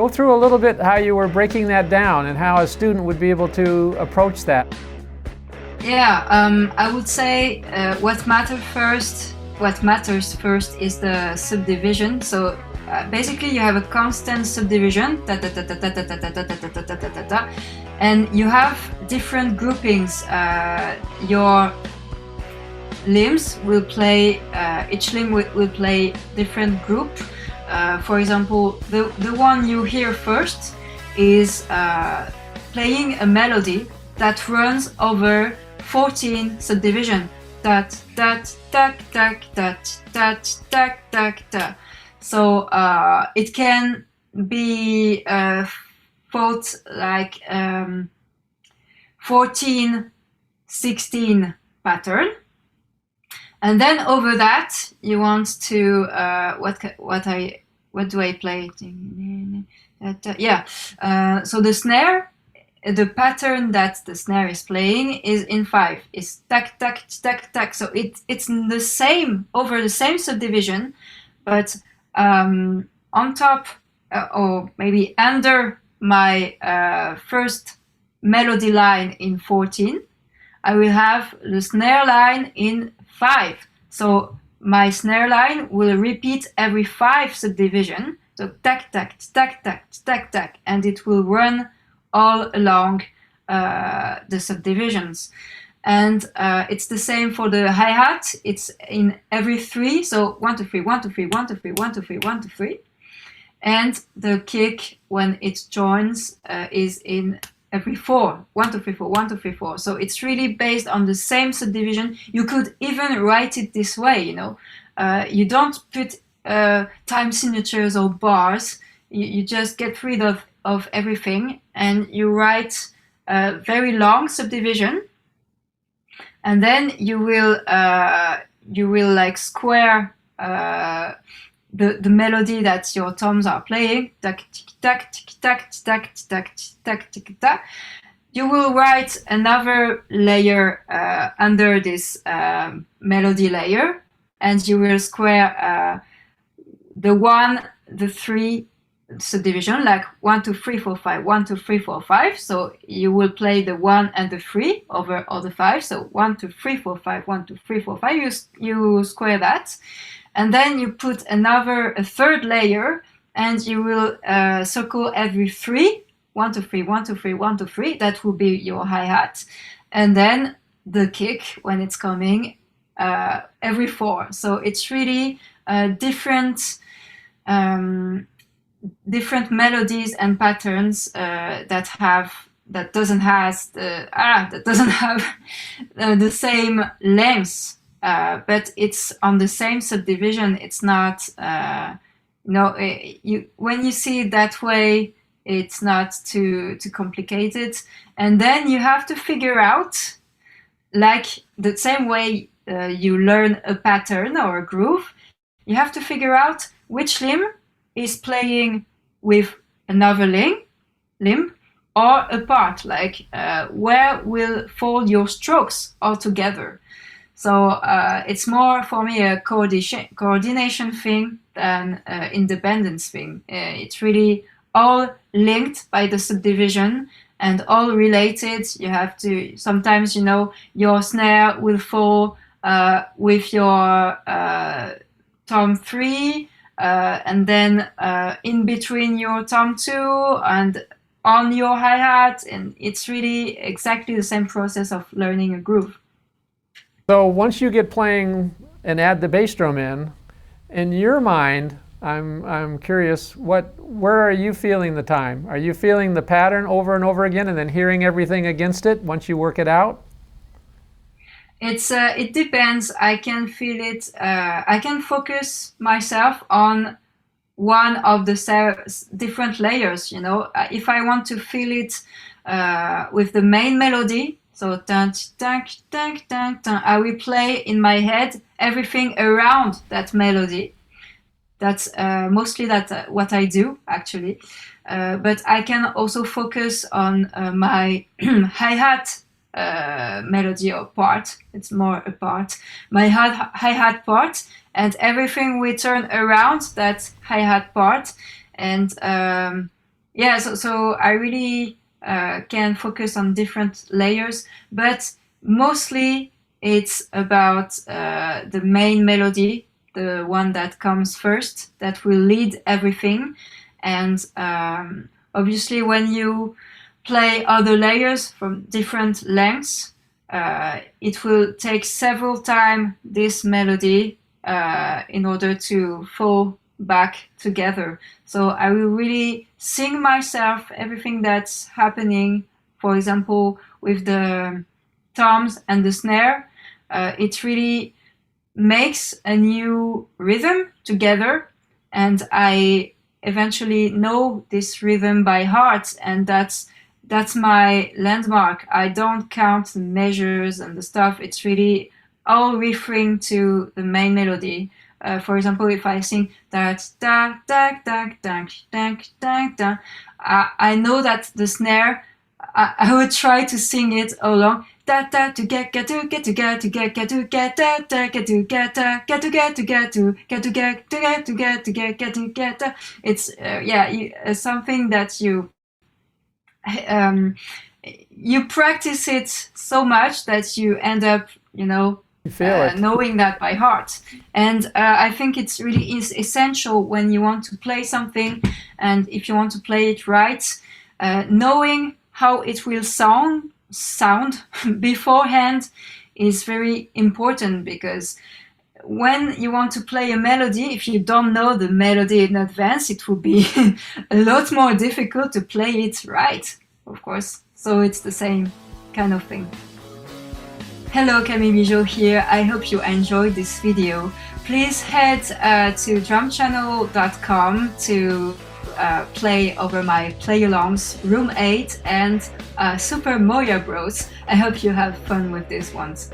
Go through a little bit how you were breaking that down and how a student would be able to approach that. Yeah, I would say what matters first is the subdivision. So basically you have a constant subdivision, and you have different groupings. Your limbs will play, each limb will play different group. For example, the one you hear first is playing a melody that runs over 14 subdivision. Tat, tat, tak, tak, tat, tat, tak, tak, ta. So it can be thought like 14, 16 pattern. And then over that, you want to what do I play? Yeah. So the snare, the pattern that the snare is playing is in 5. Is tak tak tak tak. So it's the same over the same subdivision, but on top or maybe under my first melody line in 14, I will have the snare line in 5. So my snare line will repeat every 5 subdivision. So tak tak tak tak tak tak, and it will run all along the subdivisions. And it's the same for the hi-hat. It's in every 3. So 1 2 3 1 2 3 1 2 3 1 2 3 1 2 3. And the kick when it joins is in every 4. 1 2 3 4 1 2 3 4. So it's really based on the same subdivision. You could even write it this way, you know. You don't put time signatures or bars. You just get rid of everything, and you write a very long subdivision, and then you will like square the melody that your toms are playing. Tak tak tak tak tak tak tak tak. You will write another layer under this melody layer, and you will square the 1, the 3 subdivision, like 1 2 3 4 5 1 2 3 4 5. So you will play the 1 and the 3 over all the 5. So 1 2 3 4 5 1 2 3 4 5. You square that, and then you put a third layer, and you will circle every 3. 1 2 3 1 2 3 1 2 3. That will be your hi-hat, and then the kick when it's coming every 4. So it's really different melodies and patterns that doesn't have the same length, but it's on the same subdivision. It's not when you see it that way, it's not too complicated. And then you have to figure out, like the same way you learn a pattern or a groove, you have to figure out which limb is playing with another limb or apart, like where will fall your strokes all together. So it's more for me a coordination thing than independence thing. It's really all linked by the subdivision and all related. You have to, sometimes, you know, your snare will fall with your tom 3, and then in between your tom 2 and on your hi-hat, and it's really exactly the same process of learning a groove. So once you get playing and add the bass drum in your mind, I'm curious, where are you feeling the time? Are you feeling the pattern over and over again and then hearing everything against it once you work it out? It depends. I can feel it. I can focus myself on one of the different layers. You know, if I want to feel it with the main melody, so tan tan tan tan tan, I will play in my head everything around that melody. That's mostly what I do actually. But I can also focus on my hi-hat melody or part. It's more a part. My hi-hat part, and everything we turn around that hi-hat part. And yeah, so I really can focus on different layers, but mostly it's about the main melody, the one that comes first, that will lead everything. And obviously when you play other layers from different lengths, it will take several times this melody in order to fall back together. So I will really sing myself everything that's happening. For example, with the toms and the snare, it really makes a new rhythm together, and I eventually know this rhythm by heart, and that's my landmark. I don't count the measures and the stuff. It's really all referring to the main melody. For example, if I sing that da da da da da da da, I know that the snare. I would try to sing it along. Da da to get to get to get to get to get da da get to get get to get to get to get to get to get to get to get to get. It's something that you practice it so much that you end up, You feel it. knowing that by heart. And I think it's really is essential when you want to play something, and if you want to play it right, knowing how it will sound beforehand is very important, because when you want to play a melody, if you don't know the melody in advance, it will be a lot more difficult to play it right, of course. So it's the same kind of thing. Hello, Camille Bigeault here. I hope you enjoyed this video. Please head to drumchannel.com to play over my Playalongs Room 8 and Super Moya Bros. I hope you have fun with these ones.